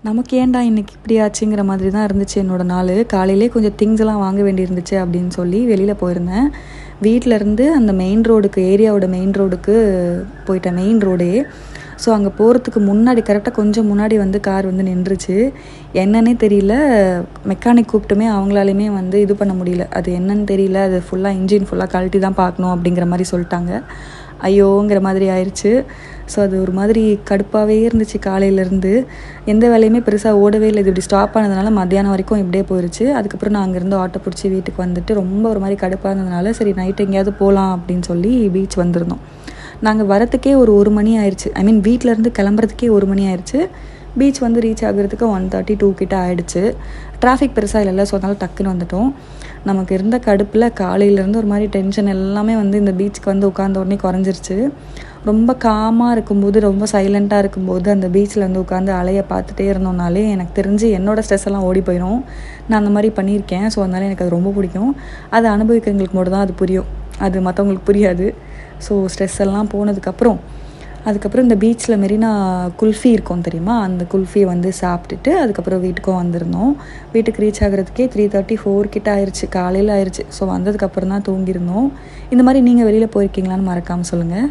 நமக்கு ஏன்டா இன்றைக்கி இப்படி ஆச்சுங்கிற மாதிரி தான் இருந்துச்சு என்னோடய நாள். காலையிலே கொஞ்சம் திங்ஸ்லாம் வாங்க வேண்டியிருந்துச்சு அப்படின்னு சொல்லி வெளியில் போயிருந்தேன். வீட்டிலேருந்து அந்த மெயின் ரோடுக்கு, ஏரியாவோட மெயின் ரோடுக்கு போயிட்டேன், மெயின் ரோடே. ஸோ அங்கே போகிறதுக்கு முன்னாடி கரெக்டாக கொஞ்சம் முன்னாடி வந்து கார் வந்து நின்றுச்சு. என்னன்னே தெரியல, மெக்கானிக் கூப்பிட்டுமே அவங்களாலையுமே வந்து இது பண்ண முடியல. அது என்னன்னு தெரியல, அது ஃபுல்லாக இன்ஜின் ஃபுல்லாக கழட்டி தான் பார்க்கணும் அப்படிங்கிற மாதிரி சொல்லிட்டாங்க. ஐயோங்கிற மாதிரி ஆயிடுச்சு. ஸோ அது ஒரு மாதிரி கடுப்பாகவே இருந்துச்சு. காலையிலேருந்து எந்த வேலையுமே பெருசாக ஓடவே இல்லை. இது இப்படி ஸ்டாப் ஆனதுனால மத்தியானம் வரைக்கும் இப்படியே போயிடுச்சு. அதுக்கப்புறம் நான் அங்கேருந்து ஆட்டோ பிடிச்சி வீட்டுக்கு வந்துட்டு ரொம்ப ஒரு மாதிரி கடுப்பாக இருந்ததுனால சரி நைட்டு எங்கேயாவது போகலாம் அப்படின்னு சொல்லி பீச் வந்திருந்தோம். நாங்கள் வரத்துக்கே ஒரு மணி ஆயிடுச்சு. ஐ மீன் வீட்டிலேருந்து கிளம்புறதுக்கே 1 மணி ஆயிடுச்சு. பீச் வந்து ரீச் ஆகுறதுக்கு 1:30, 2 கிட்ட ஆகிடுச்சு. டிராஃபிக் பெருசாக இல்லைல்ல, ஸோ அதனால் டக்குன்னு வந்துட்டோம். நமக்கு இருந்த கடுப்பில் காலையிலேருந்து ஒரு மாதிரி டென்ஷன் எல்லாமே வந்து இந்த பீச்சுக்கு வந்து உட்காந்த உடனே குறைஞ்சிருச்சு. ரொம்ப காமாக இருக்கும்போது, ரொம்ப சைலண்ட்டாக இருக்கும்போது அந்த பீச்சில் வந்து உட்காந்து அலையை பார்த்துட்டே இருந்தோம்னாலே எனக்கு தெரிஞ்சு என்னோடய ஸ்ட்ரெஸ் எல்லாம் ஓடி போயிடும். நான் அந்த மாதிரி பண்ணியிருக்கேன். ஸோ அதனால் எனக்கு அது ரொம்ப பிடிக்கும். அதை அனுபவிக்கிறவங்களுக்கு மட்டும் தான் அது புரியும், அது மற்றவங்களுக்கு புரியாது. ஸோ ஸ்ட்ரெஸ் எல்லாம் போனதுக்கப்புறம் அதுக்கப்புறம் இந்த பீச்சில் மெரினா குல்ஃபி இருக்கும் தெரியுமா, அந்த குல்ஃபியை வந்து சாப்பிட்டுட்டு அதுக்கப்புறம் வீட்டுக்கும் வந்திருந்தோம். வீட்டுக்கு ரீச் ஆகிறதுக்கே 3:30, 4 கிட்ட ஆயிடுச்சு, காலையில் ஆயிடுச்சு. ஸோ வந்ததுக்கப்புறம் தான் தூங்கியிருந்தோம். இந்த மாதிரி நீங்கள் வெளியில் போயிருக்கீங்களான்னு மறக்காமல் சொல்லுங்கள்.